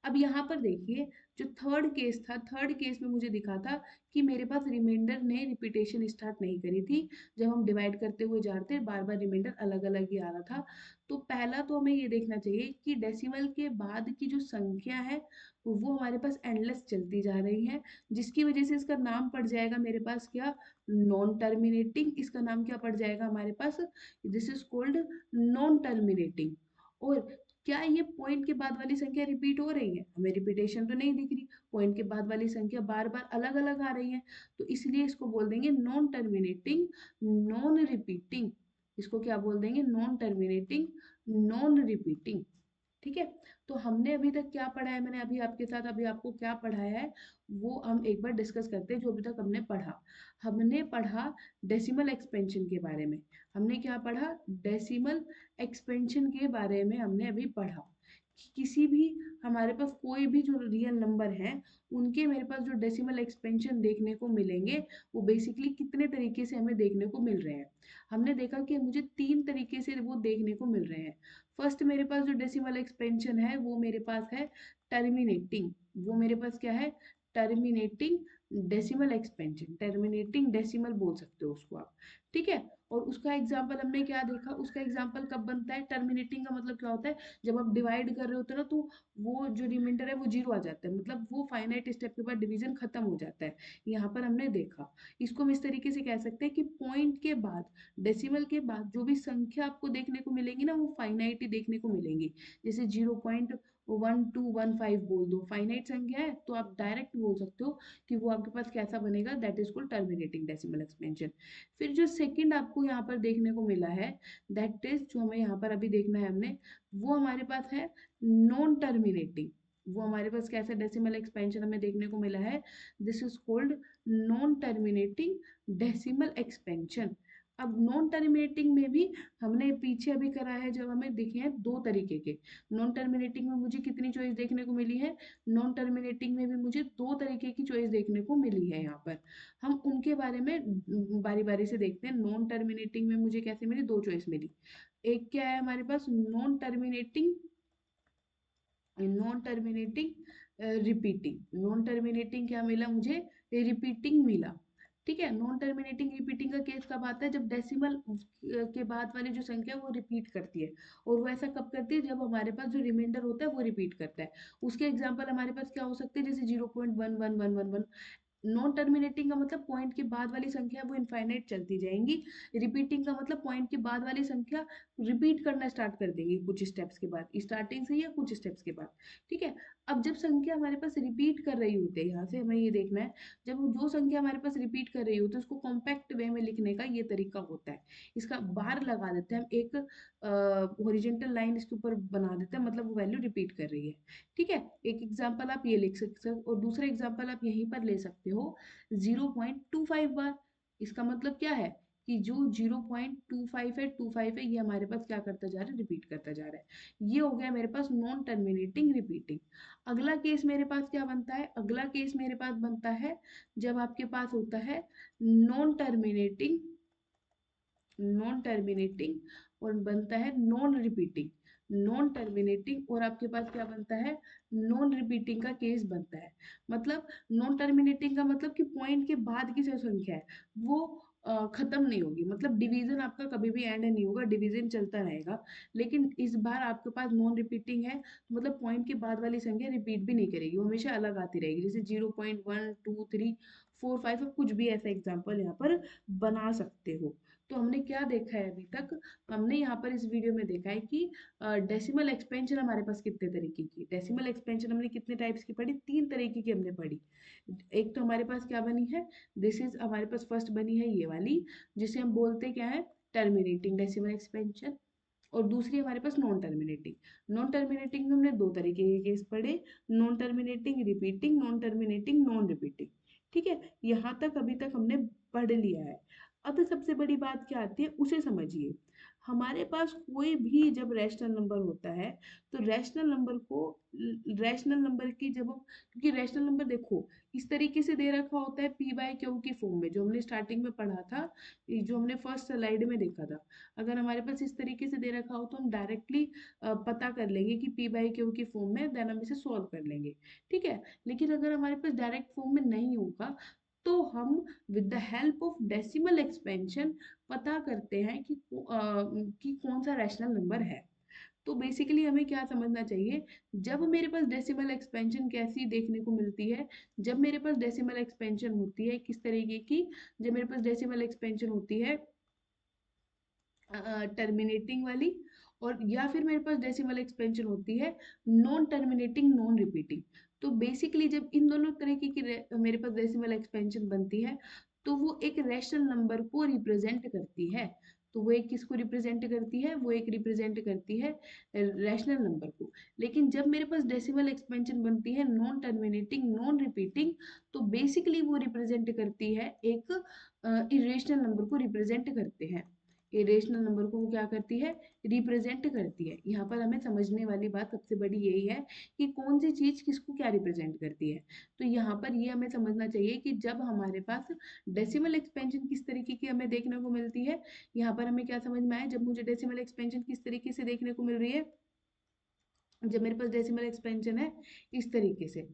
अब यहाँ पर देखिए, जो थर्ड केस था, थर्ड केस में मुझे दिखा था कि मेरे पास रिमाइंडर ने रिपीटेशन स्टार्ट नहीं करी थी, जब हम डिवाइड करते हुए जा रहे थे बार बार रिमाइंडर अलग अलग ही आ रहा था। तो पहला तो हमें ये देखना चाहिए कि डेसिमल के बाद की जो संख्या है वो हमारे पास एंडलेस चलती जा रही है, जिसकी वजह से इसका नाम पड़ जाएगा मेरे पास क्या, नॉन टर्मिनेटिंग। इसका नाम क्या पड़ जाएगा हमारे पास, this is called non terminating. और क्या ये पॉइंट के बाद वाली संख्या रिपीट हो रही है, हमें रिपीटेशन तो नहीं दिख रही, पॉइंट के बाद वाली संख्या बार बार अलग अलग आ रही है, तो इसलिए इसको बोल देंगे नॉन टर्मिनेटिंग नॉन रिपीटिंग। इसको क्या बोल देंगे, नॉन टर्मिनेटिंग नॉन रिपीटिंग। ठीक है, तो हमने अभी तक क्या पढ़ा है, मैंने अभी आपके साथ अभी आपको क्या पढ़ाया है वो हम एक बार डिस्कस करते हैं। जो अभी तक हमने पढ़ा, हमने पढ़ा डेसिमल एक्सपेंशन के बारे में। हमने क्या पढ़ा, डेसिमल एक्सपेंशन के बारे में हमने अभी पढ़ा कि किसी भी हमारे पास कोई भी जो रियल नंबर है उनके मेरे पास जो डेसिमल एक्सपेंशन देखने को मिलेंगे वो बेसिकली कितने तरीके से हमें देखने को मिल रहे हैं। हमने देखा कि मुझे तीन तरीके से वो देखने को मिल रहे हैं। फर्स्ट मेरे पास जो डेसिमल एक्सपेंशन है वो मेरे पास है टर्मिनेटिंग, वो मेरे पास क्या है, terminating decimal expansion, terminating decimal बोल सकते हो उसको आप। ठीक है, और उसका एग्जाम्पल हमने क्या देखा, उसका एग्जाम्पल कब बनता है, टर्मिनेटिंग का मतलब क्या होता है, जब आप डिवाइड कर रहे होते हैं ना तो वो जो रिमाइंडर है वो जीरो आ जाता है, मतलब वो फाइनाइट स्टेप के बाद डिवीजन खत्म हो जाता है। यहाँ पर हमने देखा, इसको हम इस तरीके से कह सकते हैं कि पॉइंट के बाद, डेसिमल के बाद जो भी संख्या आपको देखने को मिलेंगी ना वो फाइनाइट ही देखने को मिलेंगी। जैसे 0.1215 बोल दो, फाइनाइट संख्या है तो आप डायरेक्ट बोल सकते हो कि वो आपके पास कैसा बनेगा, that is called terminating decimal expansion. फिर जो सेकंड आपको यहाँ पर देखने को मिला है, दैट इज जो हमें यहाँ पर अभी देखना है हमने, वो हमारे पास है नॉन टर्मिनेटिंग। वो हमारे पास कैसा डेसिमल एक्सपेंशन हमें देखने को मिला है, this is called non terminating decimal expansion. अब नॉन टर्मिनेटिंग में भी हमने पीछे अभी करा है, जब हमें दिखे हैं दो तरीके के। नॉन टर्मिनेटिंग में मुझे कितनी चॉइस देखने को मिली है, नॉन टर्मिनेटिंग में भी मुझे दो तरीके की चॉइस देखने को मिली है। यहाँ पर हम उनके बारे में बारी बारी से देखते हैं। नॉन टर्मिनेटिंग में मुझे कैसे मिली, दो चॉइस मिली। एक क्या है हमारे पास, non terminating, non terminating repeating. Non terminating क्या मिला मुझे, रिपीटिंग मिला। ठीक है, नॉन टर्मिनेटिंग रिपीटिंग का केस कब आता है, जब डेसिमल के बाद वाली जो संख्या है वो रिपीट करती है। और वो ऐसा कब करती है, जब हमारे पास जो रिमाइंडर होता है वो रिपीट करता है। उसके एग्जाम्पल हमारे पास क्या हो सकते हैं, जैसे 0.11111। नॉन टर्मिनेटिंग का मतलब पॉइंट के बाद वाली संख्या वो इनफाइनाइट चलती जाएंगी। रिपीटिंग का मतलब पॉइंट के बाद वाली संख्या रिपीट करना स्टार्ट कर देंगे कुछ स्टेप्स के बाद, स्टार्टिंग से या कुछ स्टेप्स के बाद। ठीक है, अब जब संख्या हमारे पास रिपीट कर रही होती है, यहाँ से हमें ये देखना है, जब जो संख्या हमारे पास रिपीट कर रही होती है उसको कॉम्पैक्ट वे में लिखने का ये तरीका होता है। इसका बार लगा देते हैं हम, एक हॉरिजेंटल लाइन इसके ऊपर बना देते हैं, मतलब वो वैल्यू रिपीट कर रही है। ठीक है, एक एग्जाम्पल आप ये लिख सकते हो और दूसरा एग्जाम्पल आप यहीं पर ले सकते हो, 0.25 बार। इसका मतलब क्या है कि जो 0.25 है ये हमारे पास क्या करता जा रहा है, रिपीट करता जा रहा है। ये हो गया मेरे पास नॉन टर्मिनेटिंग रिपीटिंग। अगला केस मेरे पास क्या बनता है, अगला केस मेरे पास बनता है जब आपके पास होता है नॉन टर्मिनेटिंग, नॉन टर्मिनेटिंग और बनता है नॉन रिपीटिंग। नॉन टर्मिनेटिंग और आपके पास क्या बनता है, नॉन रिपीटिंग का केस बनता है। मतलब नॉन टर्मिनेटिंग का मतलब कि पॉइंट के बाद की जो संख्या है वो खत्म नहीं होगी, मतलब डिवीजन आपका कभी भी एंड नहीं होगा, डिवीजन चलता रहेगा। लेकिन इस बार आपके पास नॉन रिपीटिंग है, तो मतलब पॉइंट के बाद वाली संख्या रिपीट भी नहीं करेगी, वो हमेशा अलग आती रहेगी, जैसे 0.1 2 3 4 5, कुछ भी ऐसा एग्जाम्पल यहाँ पर बना सकते हो। तो हमने क्या देखा है अभी तक, हमने यहाँ पर इस वीडियो में देखा है कि डेसिमल एक्सपेंशन हमारे पास कितने तरीके की, डेसिमल एक्सपेंशन हमने कितने टाइप्स की पढ़ी, 3 तरीके की हमने पढ़ी। एक तो हमारे पास क्या बनी है, दिस इज हमारे पास फर्स्ट बनी है ये वाली, जिसे हम बोलते क्या है, टर्मिनेटिंग डेसिमल एक्सपेंशन। और दूसरी हमारे पास नॉन टर्मिनेटिंग। नॉन टर्मिनेटिंग में हमने 2 तरीके के केस पढ़े, non terminating repeating, non terminating non repeating. ठीक है, यहाँ तक अभी तक हमने पढ़ लिया है। अब सबसे बड़ी बात क्या आती है उसे समझिए। हमारे पास कोई भी जब रैशनल नंबर होता है, तो रैशनल नंबर को, रैशनल नंबर की जब हम, क्योंकि रैशनल नंबर देखो इस तरीके से दे रखा होता है पी बाई क्यू की फॉर्म में, जो हमने स्टार्टिंग में पढ़ा था, जो हमने फर्स्ट स्लाइड में देखा था। अगर हमारे पास इस तरीके से दे रखा हो तो हम डायरेक्टली पता कर लेंगे कि पी बाई क्यू की फॉर्म में, देन हम इसे सॉल्व कर लेंगे। ठीक है, लेकिन अगर हमारे पास डायरेक्ट फॉर्म में नहीं होगा तो हम with the help of decimal expansion पता करते हैं कि कौन सा रैशनल नंबर है। तो बेसिकली हमें क्या समझना चाहिए, जब मेरे पास डेसिमल एक्सपेंशन कैसी देखने को मिलती है, जब मेरे पास डेसिमल एक्सपेंशन होती है किस तरीके की, जब मेरे पास डेसिमल एक्सपेंशन होती है टर्मिनेटिंग वाली, और या फिर मेरे पास डेसिमल एक्सपेंशन होती है नॉन टर्मिनेटिंग नॉन रिपीटिंग। तो बेसिकली जब इन दोनों तरीके की मेरे पास डेसिमल एक्सपेंशन बनती है, तो वो एक रैशनल नंबर को रिप्रेजेंट करती है। तो वो एक किसको रिप्रेजेंट करती है, वो एक रिप्रेजेंट करती है रैशनल नंबर को। लेकिन जब मेरे पास डेसिमल एक्सपेंशन बनती है नॉन टर्मिनेटिंग नॉन रिपीटिंग, तो बेसिकली वो रिप्रेजेंट करती है एक इरेशनल नंबर को रिप्रेजेंट करते हैं। इरेशनल नंबर को वो क्या करती है, रिप्रेजेंट करती है। यहाँ पर हमें समझने वाली बात सबसे बड़ी यही है कि कौन सी चीज किसको क्या रिप्रेजेंट करती है। तो यहाँ पर ये हमें समझना चाहिए कि जब हमारे पास डेसिमल एक्सपेंशन किस तरीके की हमें देखने को मिलती है, यहाँ पर हमें क्या समझ में आया, जब मुझे डेसिमल एक्सपेंशन किस तरीके से देखने को मिल रही है, जब मेरे पास डेसिमल एक्सपेंशन है इस तरीके से,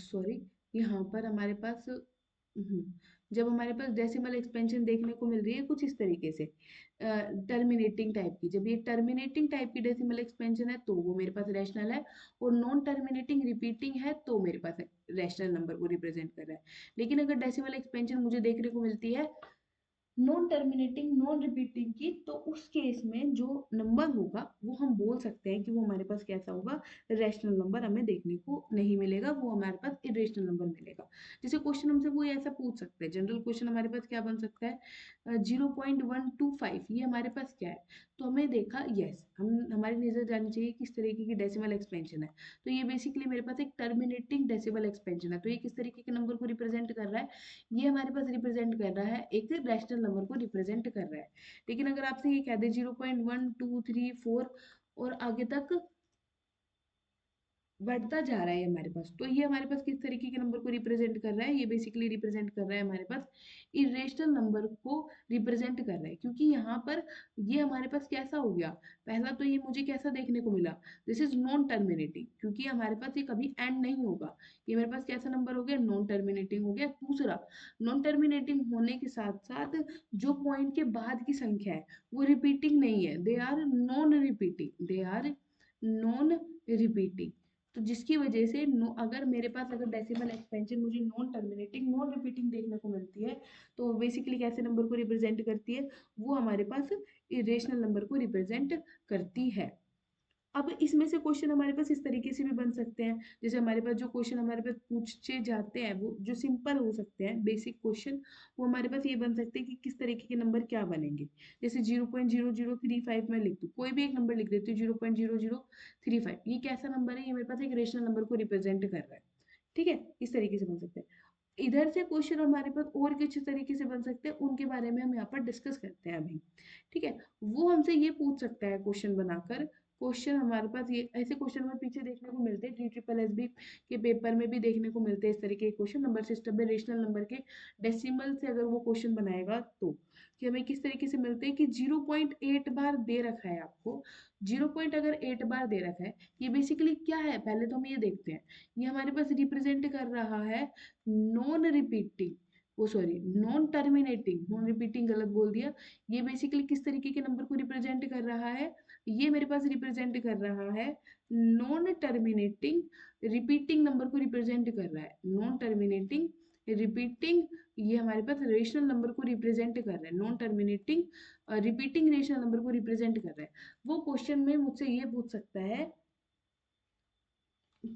सॉरी, यहाँ पर हमारे पास जब हमारे पास डेसिमल एक्सपेंशन देखने को मिल रही है कुछ इस तरीके से टर्मिनेटिंग टाइप की, जब ये टर्मिनेटिंग टाइप की डेसिमल एक्सपेंशन है तो वो मेरे पास रैशनल है, और नॉन टर्मिनेटिंग रिपीटिंग है तो मेरे पास रैशनल नंबर को रिप्रेजेंट कर रहा है। लेकिन अगर डेसिमल एक्सपेंशन मुझे देखने को मिलती है नॉन टर्मिनेटिंग नॉन रिपीटिंग की, तो उस केस में जो नंबर होगा वो हम बोल सकते हैं कि वो हमारे पास कैसा होगा, रैशनल नंबर हमें देखने को नहीं मिलेगा, वो हमारे पास इरेशनल नंबर मिलेगा। जैसे क्वेश्चन हमसे वो ऐसा पूछ सकते हैं, जनरल क्वेश्चन हमारे पास क्या बन सकता है, 0.125 ये हमारे पास क्या है, तो हमें देखा यस, हम हमारी नजर जानी चाहिए किस तरीके की डेसिमल एक्सपेंशन है। तो ये बेसिकली मेरे पास एक टर्मिनेटिंग डेसिमल एक्सपेंशन है, तो ये किस तरीके के नंबर को रिप्रेजेंट कर रहा है, ये हमारे पास रिप्रेजेंट कर रहा है एक रैशनल नंबर को रिप्रेजेंट कर रहा है। लेकिन अगर आपसे ये कह दे 0.1 2 3 4 और आगे तक बढ़ता जा रहा है हमारे पास, तो ये हमारे पास किस तरीके के नंबर को रिप्रेजेंट कर रहा है, ये बेसिकली रिप्रेजेंट कर रहा है हमारे पास इरेशनल नंबर को रिप्रेजेंट कर रहा है। क्योंकि यहाँ पर ये हमारे पास कैसा हो गया, पहला तो ये मुझे कैसा देखने को मिला, दिस इज नॉन टर्मिनेटिंग, क्योंकि हमारे पास ये कभी एंड नहीं होगा, ये मेरे पास कैसा नंबर हो गया, नॉन टर्मिनेटिंग हो गया। दूसरा, नॉन टर्मिनेटिंग होने के साथ साथ जो पॉइंट के बाद की संख्या है वो रिपीटिंग नहीं है, they are non repeating, they are non repeating. तो जिसकी वजह से अगर मेरे पास अगर डेसिमल एक्सपेंशन मुझे नॉन टर्मिनेटिंग नॉन रिपीटिंग देखने को मिलती है, तो बेसिकली कैसे नंबर को रिप्रेजेंट करती है, वो हमारे पास इरेशनल नंबर को रिप्रेजेंट करती है। अब इसमें से क्वेश्चन हमारे पास इस तरीके से भी बन सकते हैं, जैसे हमारे पास जो क्वेश्चन हमारे पास पूछे जाते हैं वो जो सिंपल हो सकते हैं बेसिक क्वेश्चन, वो हमारे पास ये बन सकते हैं कि किस तरीके के नंबर क्या बनेंगे। जैसे 0.0035 में लिख दूँ, कोई भी एक नंबर लिख देती हूँ 0.0035, ये कैसा नंबर है, ये मेरे पास एक रेशनल नंबर को रिप्रेजेंट कर रहा है। ठीक है, इस तरीके से बन सकते हैं। इधर से क्वेश्चन हमारे पास और किस तरीके से बन सकते हैं उनके बारे में हम यहाँ पर डिस्कस करते हैं अभी। ठीक है, वो हमसे ये पूछ सकता है क्वेश्चन बनाकर। क्वेश्चन हमारे पास ये ऐसे क्वेश्चन हमें पीछे देखने को मिलते हैं, TSSB के पेपर में भी देखने को मिलते हैं इस तरीके के क्वेश्चन। नंबर सिस्टम में रेशनल नंबर के डेसिमल से अगर वो क्वेश्चन बनाएगा तो कि हमें किस तरीके से मिलते हैं कि 0.8 बार दे रखा है आपको। 0.8 बार दे रखा है, ये बेसिकली क्या है पहले तो हम ये देखते हैं। ये हमारे पास रिप्रेजेंट कर रहा है नॉन रिपीटिंग, वो sorry non terminating, non repeating गलत बोल दिया। ये बेसिकली किस तरीके के नंबर को रिप्रेजेंट कर रहा है, ये मेरे पास रिप्रेजेंट कर रहा है नॉन टर्मिनेटिंग रिपीटिंग नंबर को रिप्रेजेंट कर रहा है। नॉन टर्मिनेटिंग रिपीटिंग, ये हमारे पास रेशनल नंबर को रिप्रेजेंट कर रहा है। Non terminating repeating rational number को रिप्रेजेंट कर रहा है। वो क्वेश्चन में मुझसे ये पूछ सकता है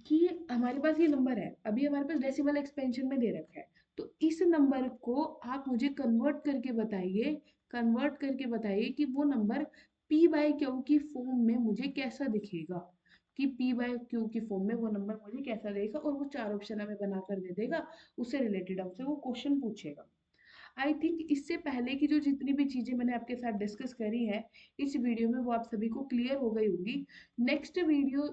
कि हमारे पास ये नंबर है, अभी हमारे पास डेसिमल एक्सपेंशन में दे रखा है, तो इस नंबर को आप मुझे कन्वर्ट करके बताइए कि वो नंबर p बाय क्यू की फॉर्म में मुझे कैसा दिखेगा, कि p बाय क्यू की फॉर्म में वो नंबर मुझे कैसा देगा, और वो 4 ऑप्शन हमें बनाकर दे देगा। उससे रिलेटेड हमसे वो क्वेश्चन पूछेगा। आई थिंक इससे पहले की जो जितनी भी चीज़ें मैंने आपके साथ डिस्कस करी है इस वीडियो में वो आप सभी को क्लियर हो गई होगी। नेक्स्ट वीडियो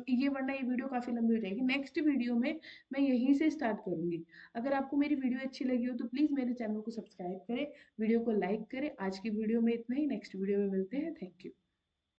ये, वरना ये वीडियो काफ़ी लंबी हो जाएगी, नेक्स्ट वीडियो में मैं यहीं से स्टार्ट करूंगी। अगर आपको मेरी वीडियो अच्छी लगी हो तो प्लीज़ मेरे चैनल को सब्सक्राइब करें, वीडियो को लाइक करें। आज की वीडियो में इतना ही, नेक्स्ट वीडियो में मिलते हैं। Thank you.